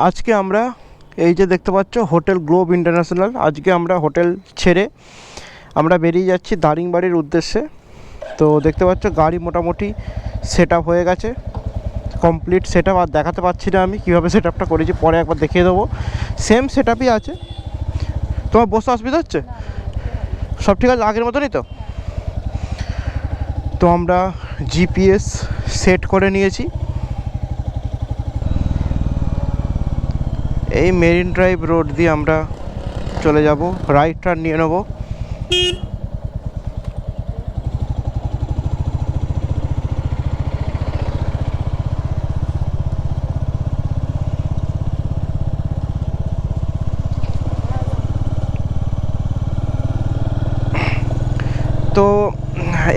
আজকে আমরা এই যে দেখতে পাচ্ছ হোটেল গ্লোব ইন্টারন্যাশনাল, আজকে আমরা হোটেল ছেড়ে আমরা বেরিয়ে যাচ্ছি দারিংবাড়ির উদ্দেশ্যে। তো দেখতে পাচ্ছ গাড়ি মোটামুটি সেট আপ হয়ে গেছে, কমপ্লিট সেট আপ। আর দেখাতে পাচ্ছি না আমি কীভাবে সেট আপটা করেছি, পরে একবার দেখিয়ে দেবো। সেম সেট আপই আছে। তোমার বসতে অসুবিধা হচ্ছে? সব ঠিক আছে, আগের মতনই তো। তো আমরা জিপিএস সেট করে নিয়েছি। এই মেরিন ড্রাইভ রোড দিয়ে আমরা চলে যাব, রাইট টার্ন নিয়ে নেব। তো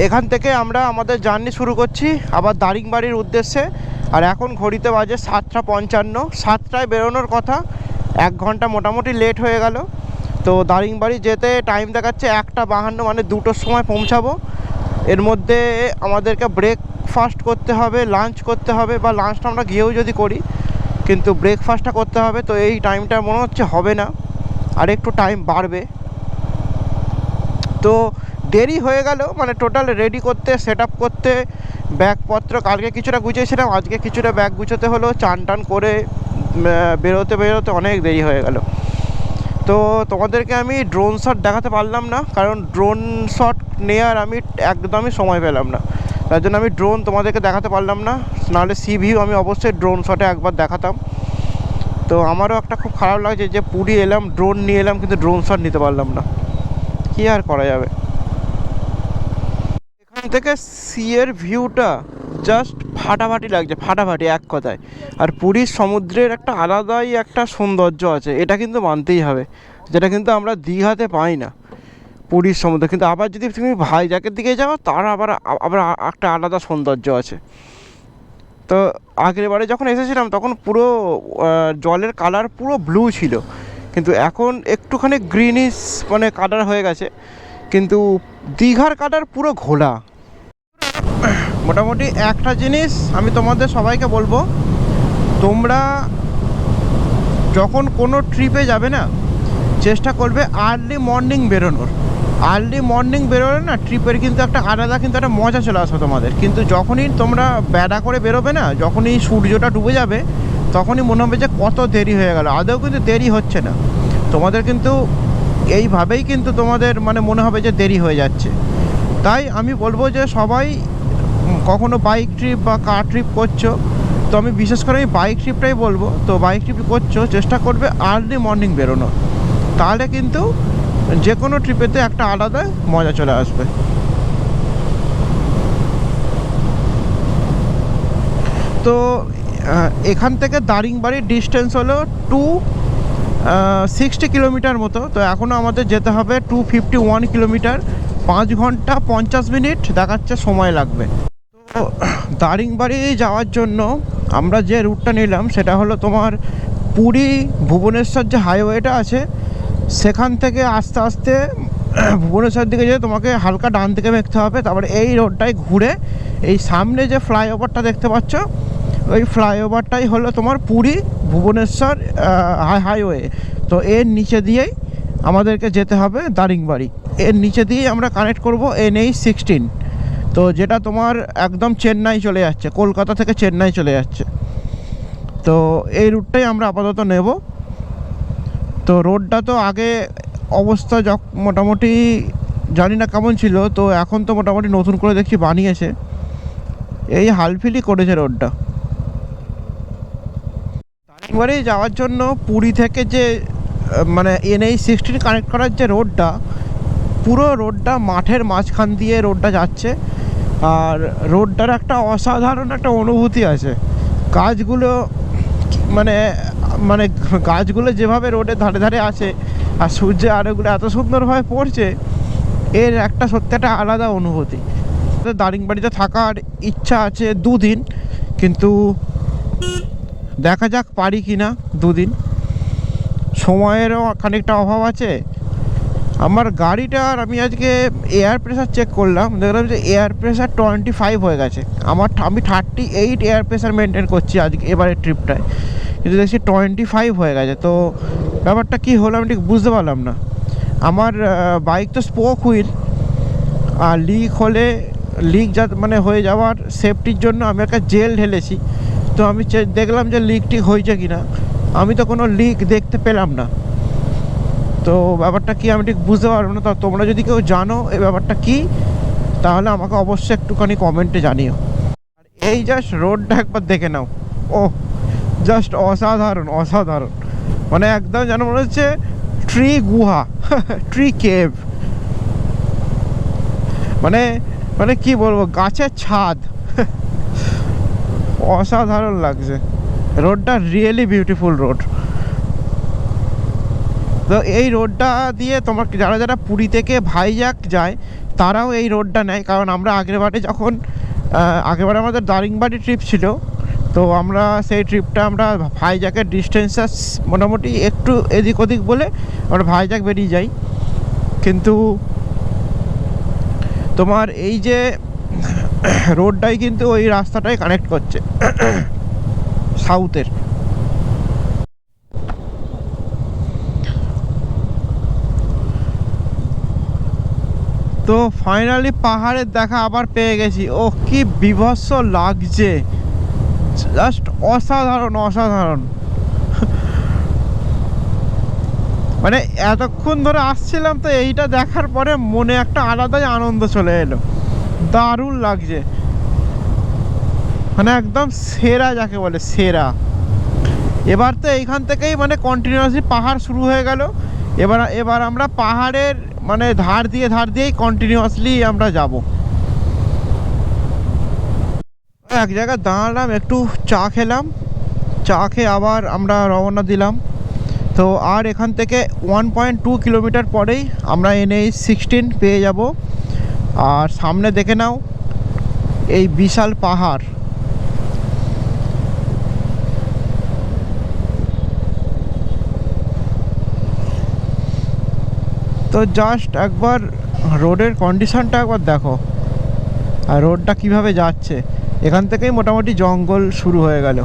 এখান থেকে আমরা আমাদের জার্নি শুরু করছি আবার দারিংবাড়ির উদ্দেশ্যে। আর এখন ঘড়িতে বাজে 7:55। 7টায় বেরোনোর কথা, 1 ঘন্টা মোটামুটি লেট হয়ে গেল। তো দারিংবাড়ি যেতে টাইম দেখাচ্ছে 1:52, মানে 2টোর সময় পৌঁছাবো। এর মধ্যে আমাদেরকে ব্রেকফাস্ট করতে হবে, লাঞ্চ করতে হবে, বা লাঞ্চটা আমরা গিয়েও যদি করি, কিন্তু ব্রেকফাস্টটা করতে হবে। তো এই টাইমটা মনে হচ্ছে হবে না, আর একটু টাইম বাড়বে। তো দেরি হয়ে গেল, মানে টোটাল রেডি করতে, সেট আপ করতে, ব্যাগপত্র কালকে কিছুটা গুছিয়েছিলাম, আজকে কিছুটা ব্যাগ গুছোতে হলো। চান টান করে বেরোতে বেরোতে অনেক দেরি হয়ে গেল। তো তোমাদেরকে আমি ড্রোন শট দেখাতে পারলাম না, কারণ ড্রোন শট নেওয়ার আমি একদমই সময় পেলাম না। তার জন্য আমি ড্রোন তোমাদেরকে দেখাতে পারলাম না, নাহলে সি ভিউ আমি অবশ্যই ড্রোন শটে একবার দেখাতাম। তো আমারও একটা খুব খারাপ লাগছে যে পুরী এলাম, ড্রোন নিয়ে এলাম, কিন্তু ড্রোন শট নিতে পারলাম না। কী আর করা যাবে। এখান থেকে সিয়ের ভিউটা জাস্ট ফাটাফাটি লাগছে, ফাটাফাটি এক কথায়। আর পুরীর সমুদ্রের একটা আলাদাই একটা সৌন্দর্য আছে, এটা কিন্তু মানতেই হবে, যেটা কিন্তু আমরা দীঘাতে পাই না। পুরীর সমুদ্র কিন্তু আবার যদি তুমি ভাইজ্যাকের দিকে যাও, তার আবার আবার একটা আলাদা সৌন্দর্য আছে। তো আগের বারে যখন এসেছিলাম তখন পুরো জলের কালার পুরো ব্লু ছিল, কিন্তু এখন একটুখানি গ্রিনিশ মানে কালার হয়ে গেছে। কিন্তু দীঘার কালার পুরো ঘোলা। মোটামুটি একটা জিনিস আমি তোমাদের সবাইকে বলবো, তোমরা যখন কোনো ট্রিপে যাবে না, চেষ্টা করবে আর্লি মর্নিং বেরোনোর। আর্লি মর্নিং বেরোলে না ট্রিপের কিন্তু একটা আলাদা কিন্তু একটা মজা চলে আসবে তোমাদের। কিন্তু যখনই তোমরা বেড়া করে বেরোবে না, যখনই সূর্যটা ডুবে যাবে, তখনই মনে হবে যে কত দেরি হয়ে গেল। আদৌ কিন্তু দেরি হচ্ছে না তোমাদের, কিন্তু এইভাবেই কিন্তু তোমাদের মানে মনে হবে যে দেরি হয়ে যাচ্ছে। তাই আমি বলবো যে সবাই কখনো বাইক ট্রিপ বা কার ট্রিপ করছো, তো আমি বিশেষ করে আমি বাইক ট্রিপটাই বলবো। তো বাইক ট্রিপ করছো, চেষ্টা করবে আর্লি মর্নিং বেরোনো, তাহলে কিন্তু যে কোনো ট্রিপেতে একটা আলাদা মজা চলে আসবে। তো এখান থেকে দারিংবাড়ির ডিস্টেন্স হলো 260 কিলোমিটার মতো। তো এখনও আমাদের যেতে হবে 251 কিলোমিটার, 5 ঘন্টা 50 মিনিট দেখাচ্ছে সময় লাগবে। তো দারিংবাড়ি যাওয়ার জন্য আমরা যে রুটটা নিলাম সেটা হলো তোমার পুরী ভুবনেশ্বর যে হাইওয়েটা আছে, সেখান থেকে আস্তে আস্তে ভুবনেশ্বর দিকে যেয়ে তোমাকে হালকা ডান দিকে দেখতে হবে। তারপরে এই রোডটায় ঘুরে এই সামনে যে ফ্লাইওভারটা দেখতে পাচ্ছ, ওই ফ্লাইওভারটাই হলো তোমার পুরী ভুবনেশ্বর হাইওয়ে। তো এর নিচে দিয়েই আমাদেরকে যেতে হবে দারিংবাড়ি। এর নিচে দিয়েই আমরা কানেক্ট করব NH-16, তো যেটা তোমার একদম চেন্নাই চলে যাচ্ছে, কলকাতা থেকে চেন্নাই চলে যাচ্ছে। তো এই রুটটাই আমরা আপাতত নেব। তো রোডটা তো আগে অবস্থা মোটামুটি জানি না কেমন ছিল, তো এখন তো মোটামুটি নতুন করে দেখছি বানিয়েছে, এই হালফিলি করেছে রোডটা। দারিংবাড়ি যাওয়ার জন্য পুরী থেকে যে মানে NH-16 কানেক্ট করার যে রোডটা, পুরো রোডটা মাঠের মাঝখান দিয়ে রোডটা যাচ্ছে। আর রোডটার একটা অসাধারণ একটা অনুভূতি আছে। গাছগুলো মানে মানে গাছগুলো যেভাবে রোডের ধারে ধারে আছে, আর সূর্যের আলোগুলো এত সুন্দরভাবে পড়ছে, এর একটা সত্যি একটা আলাদা অনুভূতি। দারিংবাড়িতে থাকার ইচ্ছা আছে 2 দিন, কিন্তু দেখা যাক পারি কি না। 2 দিন সময়েরও খানিকটা অভাব আছে। আমার গাড়িটার আমি আজকে এয়ার প্রেশার চেক করলাম, দেখলাম যে এয়ার প্রেশার 25 হয়ে গেছে। আমি 38 এয়ার প্রেশার মেনটেন করছি আজকে এবারের ট্রিপটায়, কিন্তু দেখছি 25 হয়ে গেছে। তো ব্যাপারটা কী হলো আমি ঠিক বুঝতে পারলাম না। আমার বাইক তো স্পোক হুইল, আর লিক হলে মানে হয়ে যাওয়ার সেফটির জন্য আমি একটা জেল ঢেলেছি। তো আমি দেখলাম যে লিক টিক হয়েছে কি না, আমি তো কোনো লিক দেখতে পেলাম না। তো ব্যাপারটা কি আমি ঠিক বুঝতে পারবো না। তো তোমরা যদি কেউ জানো এই ব্যাপারটা কি, তাহলে আমাকে অবশ্যই একটুখানি কমেন্টে জানিও। আর এই জাস্ট রোডটা একবার দেখে নাও, ও জাস্ট অসাধারণ অসাধারণ, মানে একদম যেন মনে হচ্ছে ট্রি গুহা ট্রি কেভ, মানে মানে কি বলবো, গাছের ছাদ অসাধারণ লাগছে। রোডটা রিয়েলি বিউটিফুল রোড। তো এই রোডটা দিয়ে তোমার যারা যারা পুরী থেকে ভাইজ্যাক যায় তারাও এই রোডটা নেয়, কারণ আমরা আগেরবারে আমাদের দারিংবাড়ি ট্রিপ ছিল। তো আমরা সেই ট্রিপটা আমরা ভাইজ্যাকের ডিস্টেন্সটা মোটামুটি একটু এদিক ওদিক বলে আমরা ভাইজ্যাক বেরিয়ে যাই। কিন্তু তোমার এই যে রোডটাই কিন্তু ওই রাস্তাটাই কানেক্ট করছে সাউথের। তো ফাইনালি পাহাড়ের দেখা আবার পেয়ে গেছি। ও কি বিভৎস লাগছে, জাস্ট অসাধারণ অসাধারণ। মানে এতক্ষণ ধরে আসছিলাম, তো এইটা দেখার পরে মনে একটা আলাদাই আনন্দ চলে এলো, দারুণ লাগছে। মানে একদম সেরা যাকে বলে সেরা। এবার তো এইখান থেকেই মানে কন্টিনিউয়াসলি পাহাড় শুরু হয়ে গেল। এবার আমরা পাহাড়ের মানে ধার দিয়েই কন্টিনিউয়াসলি আমরা যাব। এক জায়গায় দাঁড়ালাম, একটু চা খেলাম, চা খেয়ে আবার আমরা রওনা দিলাম। তো আর এখান থেকে 1.2 কিলোমিটার পরেই আমরা NH16 পেয়ে যাব। আর সামনে দেখে নাও এই বিশাল পাহাড়। তো জাস্ট একবার রোডের কন্ডিশনটা একবার দেখো, আর রোডটা কিভাবে যাচ্ছে। এখান থেকেই মোটামুটি জঙ্গল শুরু হয়ে গেল।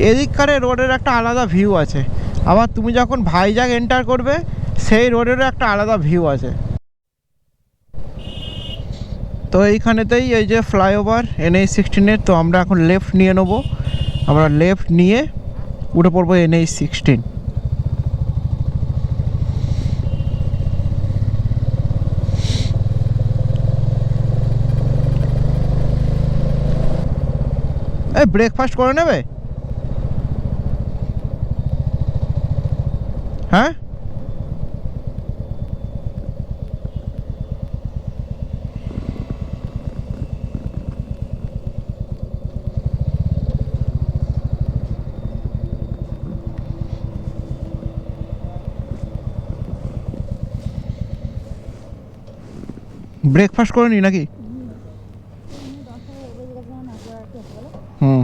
এদিককার রোডের একটা আলাদা ভিউ আছে, আবার তুমি যখন ভাইজ্যাক এন্টার করবে সেই রোডেরও একটা আলাদা ভিউ আছে। তো এইখানেতেই এই যে ফ্লাইওভার NH16-এর, তো আমরা এখন লেফট নিয়ে নেবো। আমরা লেফট নিয়ে উঠে পড়বো NH16। এই ব্রেকফাস্ট করে নেবে? হ্যাঁ, ব্রেকফাস্ট করে নি নাকি? হুম।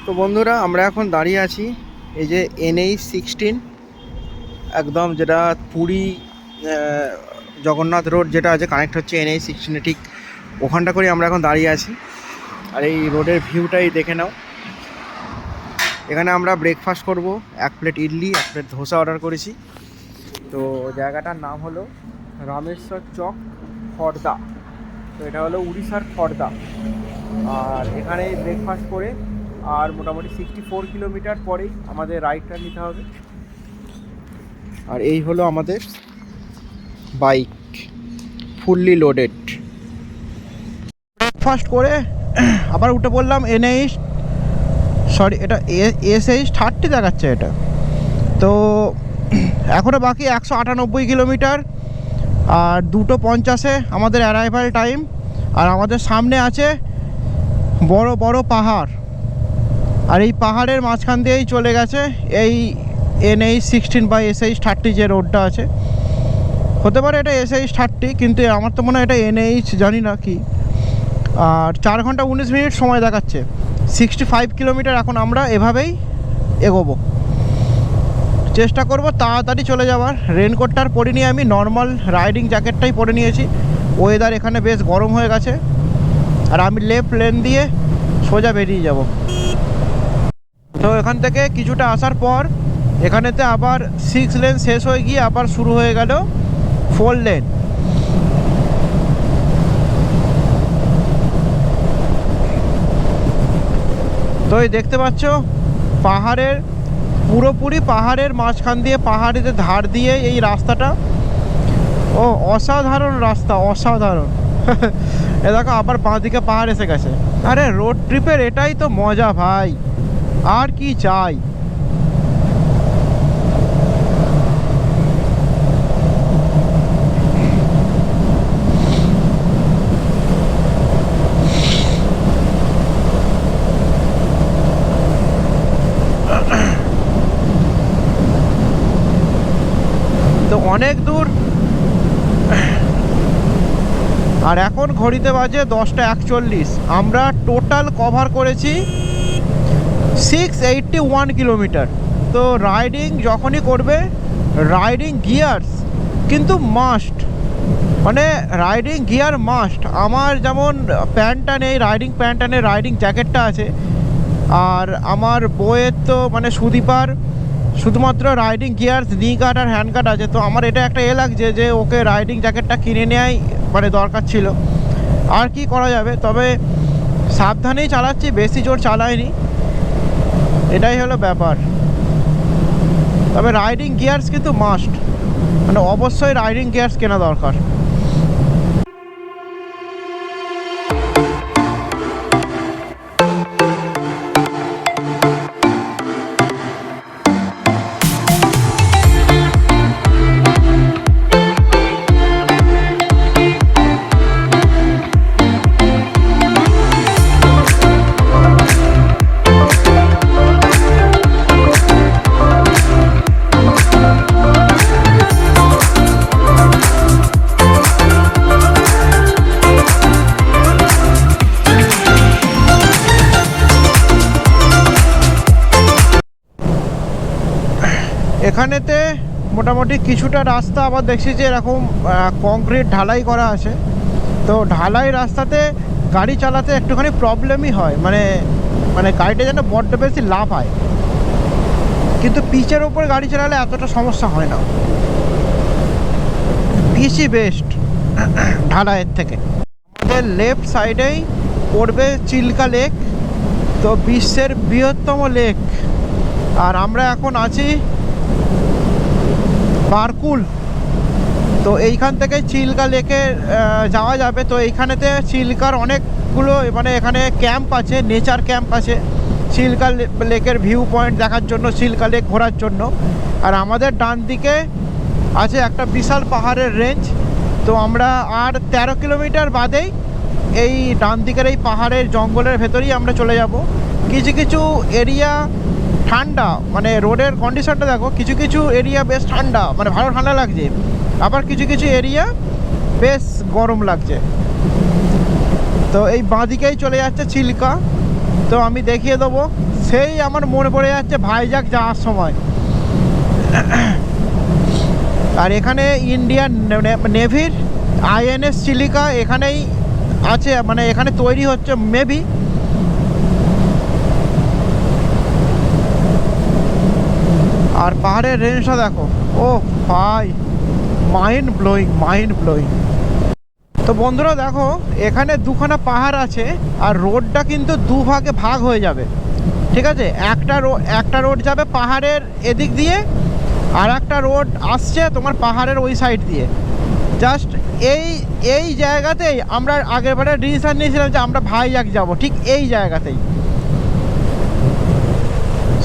তো বন্ধুরা, আমরা এখন দাঁড়িয়ে আছি এই যে NH16, একদম যেটা পুরী জগন্নাথ রোড যেটা আছে কানেক্ট হচ্ছে NH16-এ, ঠিক ওখানটা করে আমরা এখন দাঁড়িয়ে আছি। আর এই রোডের ভিউটাই দেখে নাও। এখানে আমরা ব্রেকফাস্ট করব, 1 plate idli 1 plate dosa order করেছি। তো জায়গাটার নাম হলো রামেশ্বর চক, খড়দা। তো এটা হলো উড়িষ্যার খড়দা। আর এখানে ব্রেকফাস্ট করে আর মোটামুটি 64 কিলোমিটার পরেই আমাদের রাইডটা নিতে হবে। আর এই হলো আমাদের বাইক, ফুললি লোডেড। ব্রেকফাস্ট করে আবার উঠে পড়লাম এটা SH30 দেখাচ্ছে এটা। তো এখনও বাকি 198 কিলোমিটার, আর 2:50 আমাদের অ্যারাইভাল টাইম। আর আমাদের সামনে আছে বড় বড় পাহাড়, আর এই পাহাড়ের মাঝখান দিয়েই চলে গেছে এই NH16 বা SH30 যে রোডটা আছে। হতে পারে এটা SH30, কিন্তু আমার তো মনে হয় এটা NH, জানি না কি। আর 4 ঘন্টা 19 মিনিট সময় দেখাচ্ছে। 65 কিলোমিটার এখন আমরা এভাবেই এগোবো। চেষ্টা করব তাড়াতাড়ি চলে যাওয়ার। রেনকোটটা আর পরিনি, আমি নর্মাল রাইডিং জ্যাকেটটাই পরে নিয়েছি। ওয়েদার এখানে বেশ গরম হয়ে গেছে। আর আমি লেফট লেন দিয়ে সোজা বেরিয়ে যাব। তো এখান থেকে কিছুটা আসার পর এখানেতে আবার 6 লেন শেষ হয়ে গিয়ে আবার শুরু হয়ে গেল 4 লেন। তো এই দেখতে পাচ্ছ পাহাড়ের পুরোপুরি পাহাড়ের মাঝখান দিয়ে, পাহাড়ের ধার দিয়ে এই রাস্তাটা। ও অসাধারণ রাস্তা, অসাধারণ। এ দেখো আবার বাঁদিকে পাহাড় এসে গেছে। আরে রোড ট্রিপের এটাই তো মজা ভাই, আর কি চাই। তো অনেক দূর, আর এখন ঘড়িতে বাজে 10টা 41। আমরা টোটাল কভার করেছি 681 কিলোমিটার। তো রাইডিং যখনই করবে, রাইডিং গিয়ার্স কিন্তু মাস্ট, মানে রাইডিং গিয়ার মাস্ট। আমার যেমন প্যান্টটা নেই, রাইডিং প্যান্টটা নেই, রাইডিং জ্যাকেটটা আছে। আর আমার বইয়ের তো মানে সুদীপার শুধুমাত্র রাইডিং গিয়ার্স, নি গার্ড আর হ্যান্ড গার্ড আছে। তো আমার এটা একটা লাগছে যে ওকে রাইডিং জ্যাকেটটা কিনে নেওয়াই মানে দরকার ছিল। আর কি করা যাবে, তবে সাবধানেই চালাচ্ছি, বেশি জোর চালাইনি, এটাই হলো ব্যাপার। তবে রাইডিং গিয়ার্স কিন্তু মাস্ট, মানে অবশ্যই রাইডিং গিয়ার্স কেনা দরকার। এখানেতে মোটামুটি কিছুটা রাস্তা আবার দেখছি যে এরকম কংক্রিট ঢালাই করা আছে। তো ঢালাই রাস্তাতে গাড়ি চালাতে একটুখানি প্রবলেমই হয়, মানে গাড়িটা যেন বড্ড বেশি লাভ হয়, কিন্তু পিচের ওপর গাড়ি চালালে এতটা সমস্যা হয় না। পিচই বেস্ট ঢালাইয়ের থেকে। আমাদের লেফট সাইডেই পড়বে চিল্কা লেক, তো বিশ্বের বৃহত্তম লেক। আর আমরা এখন আছি বারকুল। তো এইখান থেকে চিল্কা লেকে যাওয়া যাবে। তো এইখানেতে চিল্কার অনেকগুলো মানে এখানে ক্যাম্প আছে, নেচার ক্যাম্প আছে চিল্কা লেকের ভিউ পয়েন্ট দেখার জন্য, চিল্কা লেক ঘোরার জন্য। আর আমাদের ডান দিকে আছে একটা বিশাল পাহাড়ের রেঞ্জ। তো আমরা আর 13 কিলোমিটার বাদেই এই ডান দিকের এই পাহাড়ের জঙ্গলের ভেতরেই আমরা চলে যাব। কিছু কিছু এরিয়া ঠান্ডা, মানে রোডের কন্ডিশনটা দেখো, কিছু কিছু এরিয়া বেশ ঠান্ডা, মানে ভালো ঠান্ডা লাগছে। আবার কিছু কিছু এরিয়া বেশ গরম লাগছে। তো এই বাঁদিকেই চলে যাচ্ছে চিল্কা। তো আমি দেখিয়ে দেবো, সেই আমার মনে পড়ে যাচ্ছে ভাইজাগ যাওয়ার সময়। আর এখানে ইন্ডিয়ান নেভির INS চিলিকা এখানেই আছে, মানে এখানে তৈরি হচ্ছে মেবি। আর পাহাড়ের রেঞ্জটা দেখো, ও ভাই মাইন্ড ব্লোয়িং, মাইন্ড ব্লোয়িং। তো বন্ধুরা দেখো, এখানে দুখানা পাহাড় আছে আর রোডটা কিন্তু দুভাগে ভাগ হয়ে যাবে, ঠিক আছে। একটা রোড যাবে পাহাড়ের এদিক দিয়ে, আর একটা রোড আসছে তোমার পাহাড়ের ওই সাইড দিয়ে। জাস্ট এই জায়গাতেই আমরা আগেরবারে ডিসিশন নিয়েছিলাম যে আমরা ভাইজাগ যাব, ঠিক এই জায়গাতেই।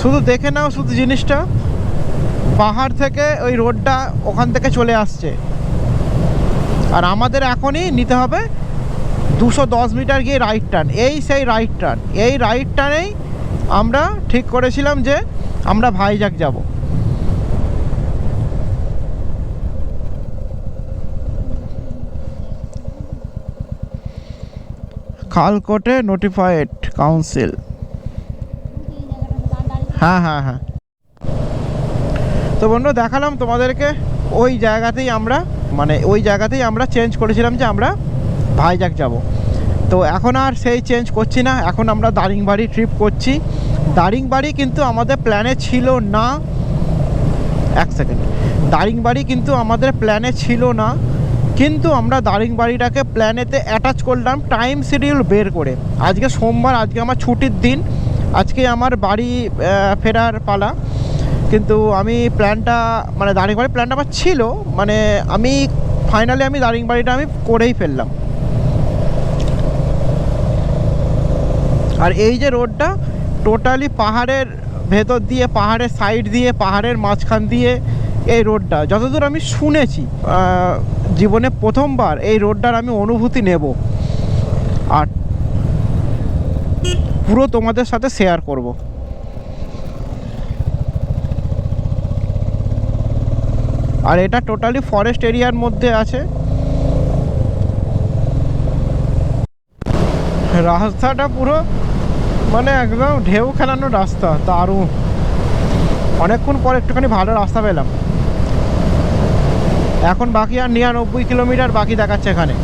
শুধু দেখে নাও, শুধু জিনিসটা পাহাড় থেকে ওই রোডটা ওখান থেকে চলে আসছে। আর আমাদের এখনই নিতে হবে 210 মিটার গিয়ে রাইট টার্ন। এই সেই রাইট টার্ন, এই রাইট টার্নেই আমরা ঠিক করেছিলাম যে আমরা ভাইজাগ যাব। খালকোটে নোটিফাইড কাউন্সিল। হ্যাঁ হ্যাঁ হ্যাঁ। তো বন্ধু দেখালাম তোমাদেরকে ওই জায়গাতেই আমরা চেঞ্জ করেছিলাম যে আমরা ভাইজ্যাক যাব। তো এখন আর সেই চেঞ্জ করছি না, এখন আমরা দারিংবাড়ি ট্রিপ করছি। দারিংবাড়ি কিন্তু আমাদের প্ল্যানে ছিল না, এক সেকেন্ড, দারিংবাড়ি কিন্তু আমাদের প্ল্যানে ছিল না, কিন্তু আমরা দারিংবাড়িটাকে প্ল্যানেতে অ্যাটাচ করলাম টাইম শিডিউল বের করে। আজকে সোমবার, আজকে আমার ছুটির দিন, আজকে আমার বাড়ি ফেরার পালা। কিন্তু আমি প্ল্যানটা মানে দারিংবাড়ির প্ল্যানটা আমার ছিল, মানে আমি ফাইনালি দারিংবাড়িটা আমি করেই ফেললাম। আর এই যে রোডটা টোটালি পাহাড়ের ভেতর দিয়ে, পাহাড়ের সাইড দিয়ে, পাহাড়ের মাঝখান দিয়ে এই রোডটা, যতদূর আমি শুনেছি, জীবনে প্রথমবার এই রোডটার আমি অনুভূতি নেব আর পুরো তোমাদের সাথে শেয়ার করব। আর এটা টোটালি ফরেস্ট এরিয়ার মধ্যে আছে। রাস্তাটা পুরো মানে একদম ঢেউ খেলানো রাস্তা, দারুণ। অনেকক্ষণ পর একটুখানি ভালো রাস্তা পেলাম। এখন বাকি আর 99 কিলোমিটার বাকি দেখাচ্ছে এখানে।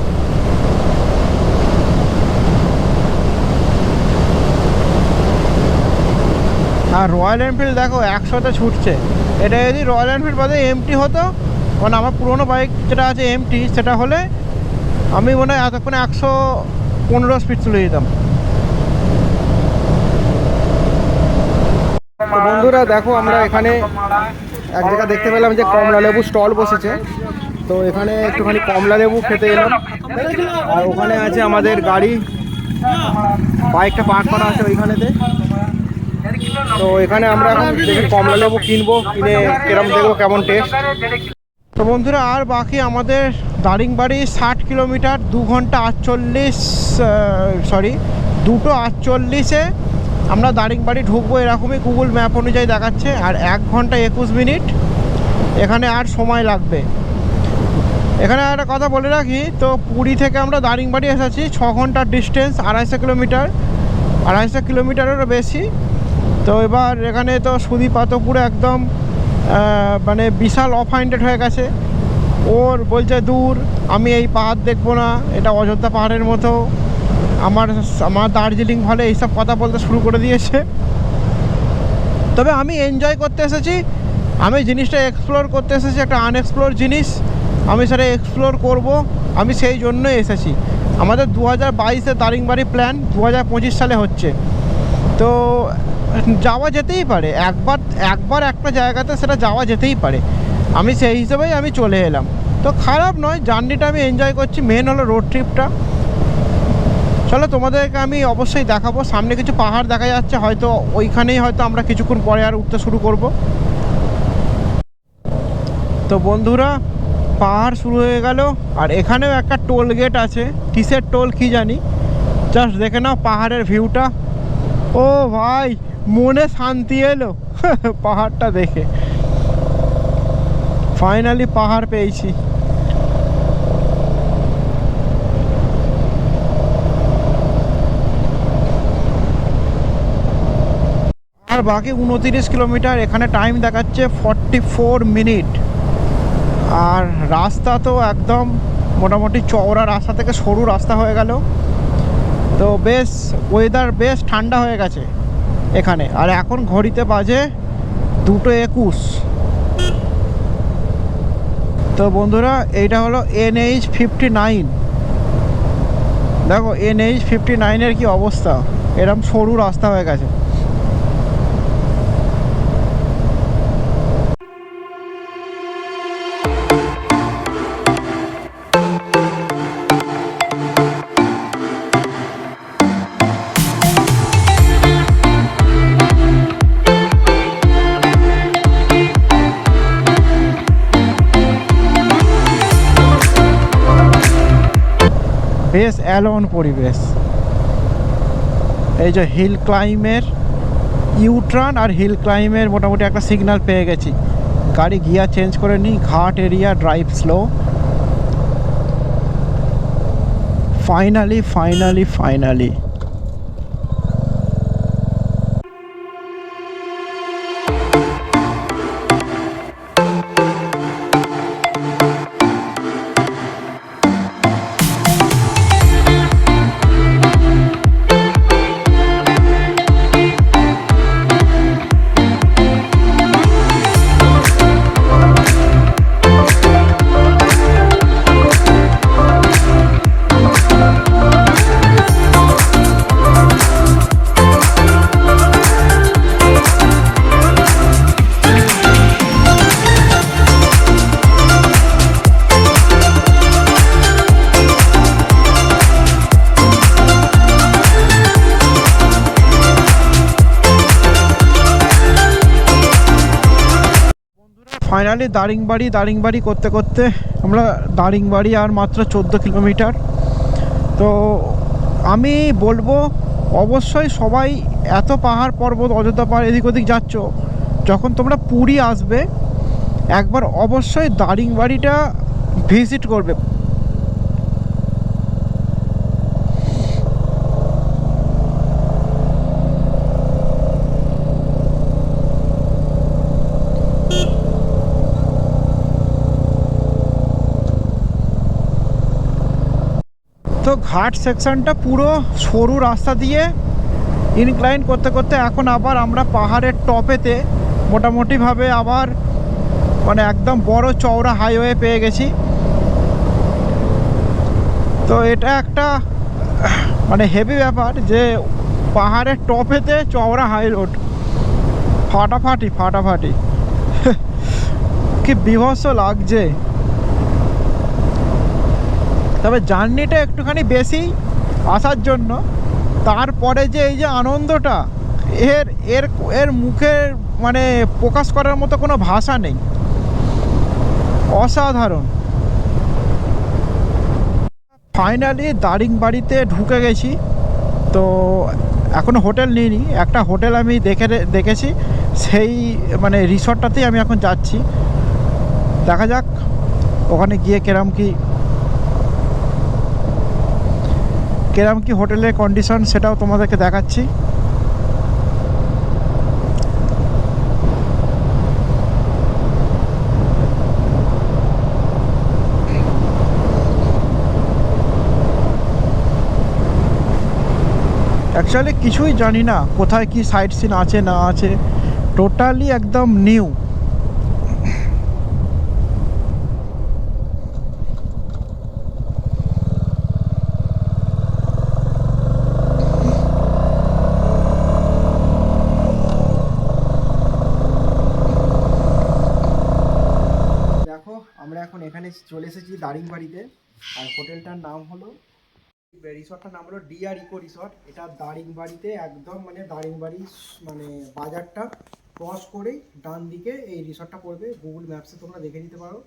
আর রয়্যাল এনফিল্ড দেখো 100-তে ছুটছে। এটা যদি রয়্যাল এনফিল্ড বাদে এমটি হতো, মানে আমার পুরোনো বাইক যেটা আছে এমটি, সেটা হলে আমি মনে হয় এতক্ষণে 115 স্পিড চলে যেতাম। বন্ধুরা দেখো, আমরা এখানে এক জায়গা দেখতে পেলাম যে কমলা লেবু স্টল বসেছে। তো এখানে একটুখানি কমলা লেবু খেতে এলাম। আর ওখানে আছে আমাদের গাড়ি, বাইকটা পার্ক করা আছে ওইখানেতে। তো এখানে আমরা এখন দেখি কমলা লেবু কিনবো, কিনে কিরম দেখবো কেমন টেস্ট। তো বন্ধুরা আর বাকি আমাদের দারিংবাড়ি 60 কিলোমিটার, 2 ঘন্টা 2:48 আমরা দারিংবাড়ি ঢুকবো, এরকমই গুগল ম্যাপ অনুযায়ী দেখাচ্ছে। আর 1 ঘন্টা 21 মিনিট এখানে আর সময় লাগবে। এখানে একটা কথা বলে রাখি, তো পুরী থেকে আমরা দারিংবাড়ি এসেছি 6 ঘন্টার ডিস্টেন্স, 250 কিলোমিটারেরও বেশি। তো এবার এখানে তো সুদীপ পুরো একদম মানে বিশাল অফ হাইন্ডেড হয়ে গেছে। ওর বলছে দূর, আমি এই পাহাড় দেখবো না, এটা অযোধ্যা পাহাড়ের মতো, আমার দার্জিলিং ভালো, এইসব কথা বলতে শুরু করে দিয়েছে। তবে আমি এনজয় করতে এসেছি, আমি জিনিসটা এক্সপ্লোর করতে এসেছি, একটা আনএক্সপ্লোর জিনিস আমি সেটা এক্সপ্লোর করব, আমি সেই জন্যই এসেছি। আমাদের 2022-এ দারিংবাড়ি প্ল্যান 2025 সালে হচ্ছে। তো যাওয়া যেতেই পারে, একবার একটা জায়গাতে সেটা যাওয়া যেতেই পারে। আমি সেই হিসেবেই আমি চলে এলাম। তো খারাপ নয়, জার্নিটা আমি এনজয় করছি, মেন হলো রোড ট্রিপটা। চলো তোমাদেরকে আমি অবশ্যই দেখাবো। সামনে কিছু পাহাড় দেখা যাচ্ছে, হয়তো ওইখানেই হয়তো আমরা কিছুক্ষণ পরে আর উঠতে শুরু করব। তো বন্ধুরা পাহাড় শুরু হয়ে গেল। আর এখানেও একটা টোল গেট আছে, কিসের টোল কি জানি, জাস্ট দেখে নাও পাহাড়ের ভিউটা। ও ভাই, মনে শান্তি এলো পাহাড়টা দেখে। ফাইনালি পাহাড় পেয়েছি। আর বাকি 29 কিলোমিটার, এখানে টাইম দেখাচ্ছে 44 মিনিট। আর রাস্তা তো একদম মোটামুটি চওড়া রাস্তা থেকে সরু রাস্তা হয়ে গেল। তো বেশ ওয়েদার বেশ ঠান্ডা হয়ে গেছে এখানে। আর এখন ঘড়িতে বাজে 2:21। তো বন্ধুরা এইটা হলো NH59। দেখো NH59-এর কি অবস্থা, এরকম সরু রাস্তা হয়ে গেছে। বেশ অ্যালোন পরিবেশ। এই যে হিল ক্লাইমের ইউটার্ন আর হিল ক্লাইমের মোটামুটি একটা সিগন্যাল পেয়ে গেছি। গাড়ি গিয়ার চেঞ্জ করে নিই। ঘাট area, drive slow. Finally finally Daringbadi করতে করতে আমরা দারিংবাড়ি আর মাত্র 14 কিলোমিটার। তো আমি বলবো অবশ্যই সবাই এত পাহাড় পর্বত অযোধ্যা পাহাড় এদিক ওদিক যাচ্ছ, যখন তোমরা পুরী আসবে একবার অবশ্যই দারিংবাড়িটা ভিজিট করবে। তো ঘাট সেকশনটা পুরো সরু রাস্তা দিয়ে ইনক্লাইন করতে করতে এখন আবার আমরা পাহাড়ের টপেতে মোটামুটিভাবে আবার মানে একদম বড় চওড়া হাইওয়ে পেয়ে গেছি। তো এটা একটা মানে হেভি ব্যাপার যে পাহাড়ের টপেতে চওড়া হাই রোড, ফাটাফাটি কি বিভৎস লাগছে। তবে জার্নিটা একটুখানি বেশি আসার জন্য, তারপরে যে এই যে আনন্দটা এর এর এর মুখের মানে প্রকাশ করার মতো কোনো ভাষা নেই, অসাধারণ। ফাইনালি দারিংবাড়িতে ঢুকে গেছি। তো এখনও হোটেল নিইনি, একটা হোটেল আমি দেখেছি, সেই মানে রিসর্টটাতেই আমি এখন যাচ্ছি। দেখা যাক ওখানে গিয়ে কেরম কি হোটেলের কন্ডিশন সেটাও তোমাদেরকে দেখাচ্ছি। অ্যাকচুয়ালি কিছুই জানি না কোথায় কি সাইট সিন আছে না আছে, টোটালি একদম নিউ। দেখো আমরা এখন এখানে চলে এসেছি দারিংবাড়িতে, আর হোটেলটার নাম হলো, রিসর্টটার নাম হলো ডিআর ইকো রিসর্ট। এটা দারিংবাড়িতে একদম মানে দারিংবাড়ি মানে বাজারটা ক্রস করেই ডান দিকে এই রিসর্টটা পড়বে। গুগল ম্যাপসে তোমরা দেখে নিতে পারো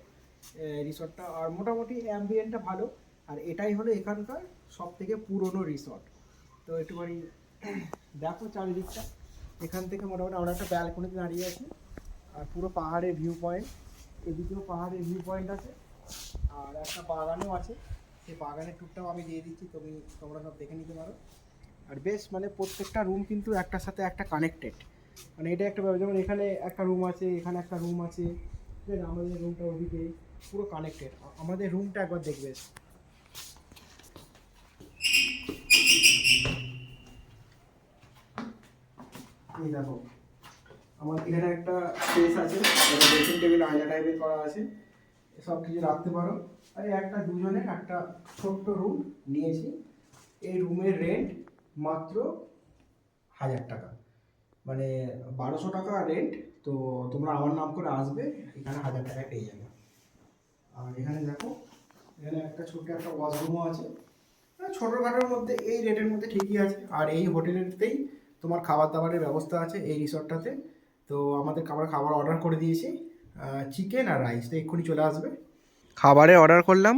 রিসর্টটা। আর মোটামুটি অ্যাম্বিয়েন্টটা ভালো, আর এটাই হলো এখানকার সব থেকে পুরনো রিসর্ট। তো একটুখানি দেখো চারিদিকটা, এখান থেকে মোটামুটি আমরা একটা ব্যালকনিতে দাঁড়িয়ে আছি, আর পুরো পাহাড়ের ভিউ পয়েন্ট, এদিকেও পাহাড়ের ভিউ পয়েন্ট আছে, আর একটা বাগানও আছে। সেই বাগানের টুকটাও আমি দিয়ে দিচ্ছি, তোমরা সব দেখে নিতে পারো। আর বেশ মানে প্রত্যেকটা রুম কিন্তু একটার সাথে একটা কানেক্টেড, মানে এটা একটা ব্যাপার। যেমন এখানে একটা রুম আছে, এখানে একটা রুম আছে, ঠিক আছে, আমাদের রুমটা ওদিকে পুরো কানেক্টেড। আমাদের রুমটা একবার দেখবে। এই দেখো আমাদের এখানে একটা স্পেস আছে, ড্রেসিং টেবিল আয়না টাইপের করা আছে, সব কিছু রাখতে পারো। আর একটা দুজনের একটা ছোট্ট রুম নিয়েছি। এই রুমের রেন্ট মাত্র 1000 টাকা, মানে 1200 টাকা রেন্ট। তো তোমরা আমার নাম করে আসবে, এখানে 1000 টাকায় পেয়ে যাবে। আর এখানে দেখো এখানে একটা ছোট্ট একটা ওয়াশরুমও আছে, ছোটোখাটোর মধ্যে এই রেটের মধ্যে ঠিকই আছে। আর এই হোটেলেতেই তোমার খাবার দাবারের ব্যবস্থা আছে এই রিসর্টটাতে। তো আমরা খাবার অর্ডার করে দিয়েছি, চিকেন আর রাইস, তো এক্ষুনি চলে আসবে। খাবারের অর্ডার করলাম,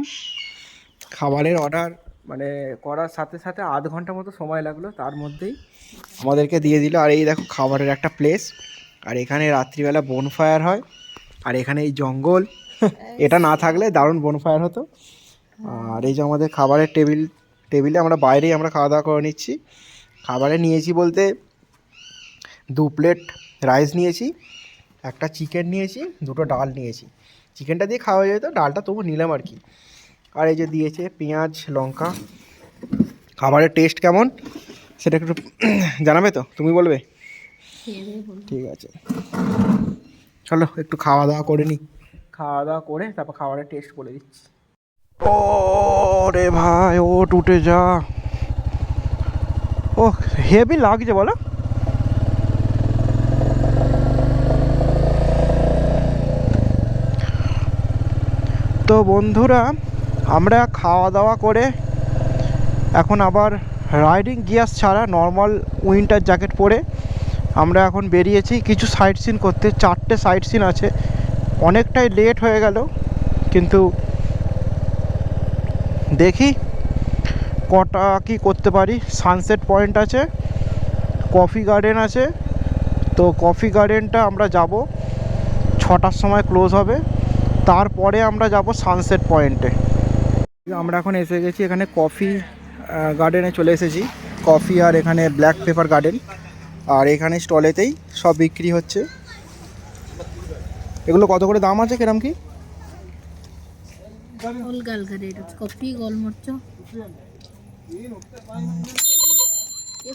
খাবারের অর্ডার মানে করার সাথে সাথে আধ ঘন্টা মতো সময় লাগলো, তার মধ্যেই আমাদেরকে দিয়ে দিল। আর এই দেখো খাবারের একটা প্লেস, আর এখানে রাত্রিবেলা বনফায়ার হয়, আর এখানে এই জঙ্গল এটা না থাকলে দারুণ বনফায়ার হতো। আর এই যে আমাদের খাবারের টেবিলে আমরা বাইরেই আমরা খাওয়া দাওয়া করে নিচ্ছি। খাবারে নিয়েছি বলতে 2 প্লেট রাইস নিয়েছি, একটা চিকেন নিয়েছি, 2টো ডাল নিয়েছি। চিকেনটা দিয়ে খাওয়া যেত, ডালটা তবু নিলাম আর কি। আর এই যে দিয়েছে পেঁয়াজ লঙ্কা। খাবারের টেস্ট কেমন সেটা একটু জানাবে তো, তুমি বলবে? ঠিক আছে, চলো একটু খাওয়া দাওয়া করে নিই, খাওয়া দাওয়া করে তারপর খাবারের টেস্ট বলে দিচ্ছি। ও রে ভাই, ও টুটে যা, ও হেভি লাগছে বলো। তো বন্ধুরা আমরা খাওয়া দাওয়া করে এখন আবার রাইডিং গিয়ার্স ছাড়া নর্মাল উইন্টার জ্যাকেট পরে আমরা এখন বেরিয়েছি কিছু সাইট সিন করতে। 4টে সাইট সিন আছে, অনেকটাই লেট হয়ে গেল, কিন্তু দেখি কটা কি করতে পারি। সানসেট পয়েন্ট আছে, কফি গার্ডেন আছে, তো কফি গার্ডেনটা আমরা যাব 6টার সময় ক্লোজ হবে, তারপরে আমরা যাব সানসেট পয়েন্টে। আমরা এখন এসে গেছি এখানে কফি গার্ডেনে চলে এসেছি। কফি আর এখানে ব্ল্যাক পেপার গার্ডেন, আর এখানে স্টলেতেই সব বিক্রি হচ্ছে। এগুলো কত করে দাম আছে, কিরম কি? কফি গোলমরিচ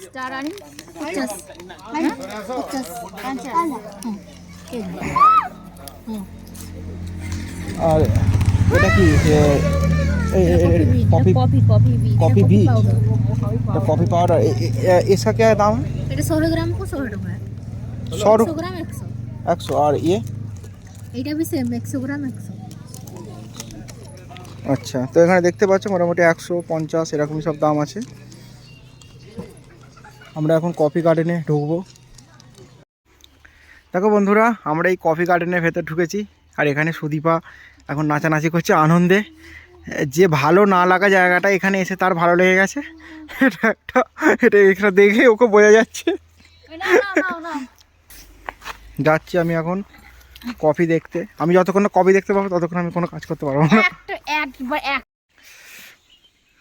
স্টার আনি 50 আর এটা কি कॉफी कॉफी भी तो कॉफी पाउडर इसका क्या दाम है? এটা 100 গ্রাম को 100 টাকা। 100 গ্রাম 100। 100 और ये এটা भी সেম 100 গ্রাম 100। আচ্ছা, তো এখানে দেখতে পাচ্ছ মোটামুটি 150 এরকমই সব দাম আছে। আমরা এখন কফি গার্ডেনে ঢুকবো। দেখো বন্ধুরা, আমরা এই কফি গার্ডেনের ভেতর ঢুকেছি, আর এখানে সুদীপা এখন নাচানাচি করছে আনন্দে। যে ভালো না লাগা জায়গাটা এখানে এসে তার ভালো লেগে গেছে, এটা এখানে দেখে ওকে বোঝা যাচ্ছে। যাচ্ছি আমি এখন কফি দেখতে। আমি যতক্ষণ না কফি দেখতে পাবো ততক্ষণ আমি কোনো কাজ করতে পারবো না।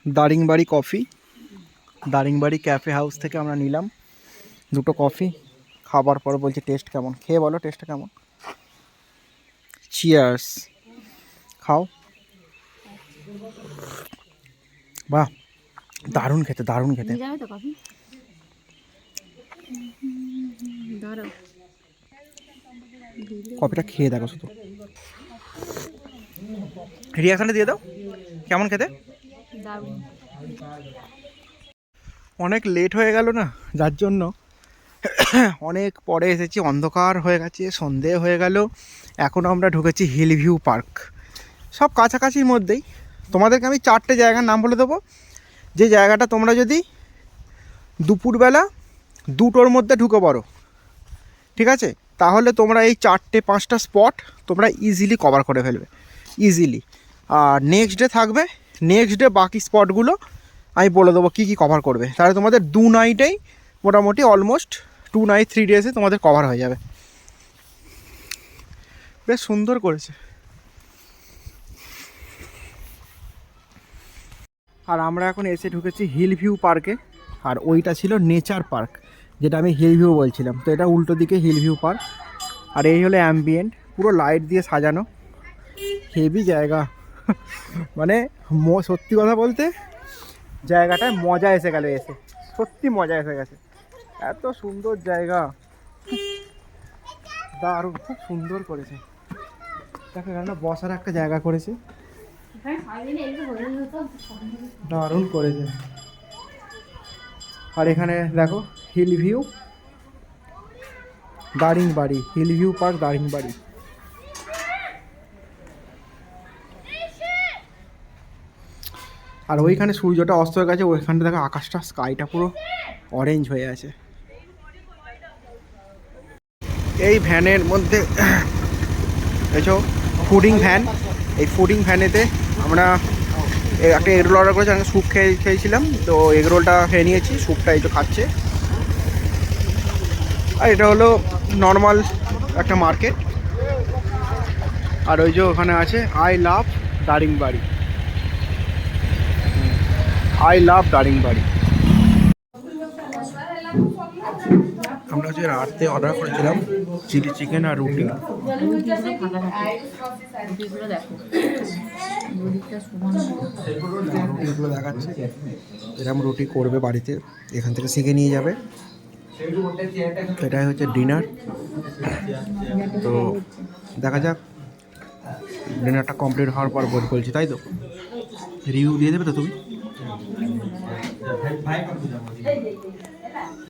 Daringbadi coffee, Daringbadi cafe house থেকে আমরা নিলাম দুটো কফি। খাবার পর বলছি টেস্ট কেমন, খেয়ে বলো টেস্টটা কেমন। চিয়ার্স, খাও। বাহ, দারুণ খেতে, দারুণ খেতে। কফিটা খেয়ে দেখো, শুধু রিয়াকশনটা দিয়ে দাও, কেমন খেতে। অনেক লেট হয়ে গেল না, যার জন্য অনেক পরে এসেছি, অন্ধকার হয়ে গেছে, সন্ধে হয়ে গেল। এখন আমরা ঢুকেছি হিল ভিউ পার্ক, সব কাছাকাছির মধ্যেই। তোমাদেরকে আমি 4টে জায়গার নাম বলে দেবো, যে জায়গাটা তোমরা যদি দুপুরবেলা 2টোর মধ্যে ঢুকে পড়ো, ঠিক আছে, তাহলে তোমরা এই 4-5টা স্পট তোমরা ইজিলি কভার করে ফেলবে, ইজিলি। আর নেক্সট ডে থাকবে, নেক্সট ডে বাকি স্পটগুলো আমি বলে দেবো কী কী কভার করবে। তাহলে তোমাদের 2 নাইটেই মোটামুটি অলমোস্ট 2 নাইট 3 ডেজে তোমাদের কভার হয়ে যাবে। বেশ সুন্দর করেছে। আর আমরা এখন এসে ঢুকেছি হিল ভিউ পার্কে, আর ওইটা ছিল নেচার পার্ক, যেটা আমি হিল ভিউ বলছিলাম। তো এটা উল্টো দিকে হিল ভিউ পার্ক, আর এই হলো অ্যাম্বিয়েন্ট, পুরো লাইট দিয়ে সাজানো, হেভি জায়গা। মানে সত্যি কথা বলতে জায়গাটায় মজা এসে গেল, এসে সত্যি মজা এসে গেছে। এত সুন্দর জায়গা, দারুণ, খুব সুন্দর করেছে। দেখো এখানে বসার একটা জায়গা করেছে, দারুণ করেছে। আর এখানে দেখো hill view Daringbadi, hill view park Daringbadi. আর ওইখানে সূর্যটা অস্ত হয়ে গেছে, ওইখানটা দেখো আকাশটা, স্কাইটা পুরো অরেঞ্জ হয়ে আছে। এই ভ্যানের মধ্যে এসো, ফুডিং ভ্যান। এই ফুডিং ভ্যানেতে আমরা একটা এগরোল অর্ডার করেছি, আমি স্যুপ খেয়েছিলাম, তো এগরোলটা খেয়ে নিয়েছি, স্যুপটা এই তো খাচ্ছে। আর এটা হলো নর্মাল একটা মার্কেট। আর ওই যে ওখানে আছে I love Daringbadi, I love Daringbadi. আমরা যে রাতে অর্ডার করেছিলাম চিলি চিকেন আর রুটি, রুটিগুলো দেখাচ্ছে এরকম রুটি করবে বাড়িতে, এখান থেকে শিখে নিয়ে যাবে। এটাই হচ্ছে ডিনার। তো দেখা যাক ডিনারটা কমপ্লিট হওয়ার পর বলছি, তাই তো রিভিউ দিয়ে দেবে তো তুমি।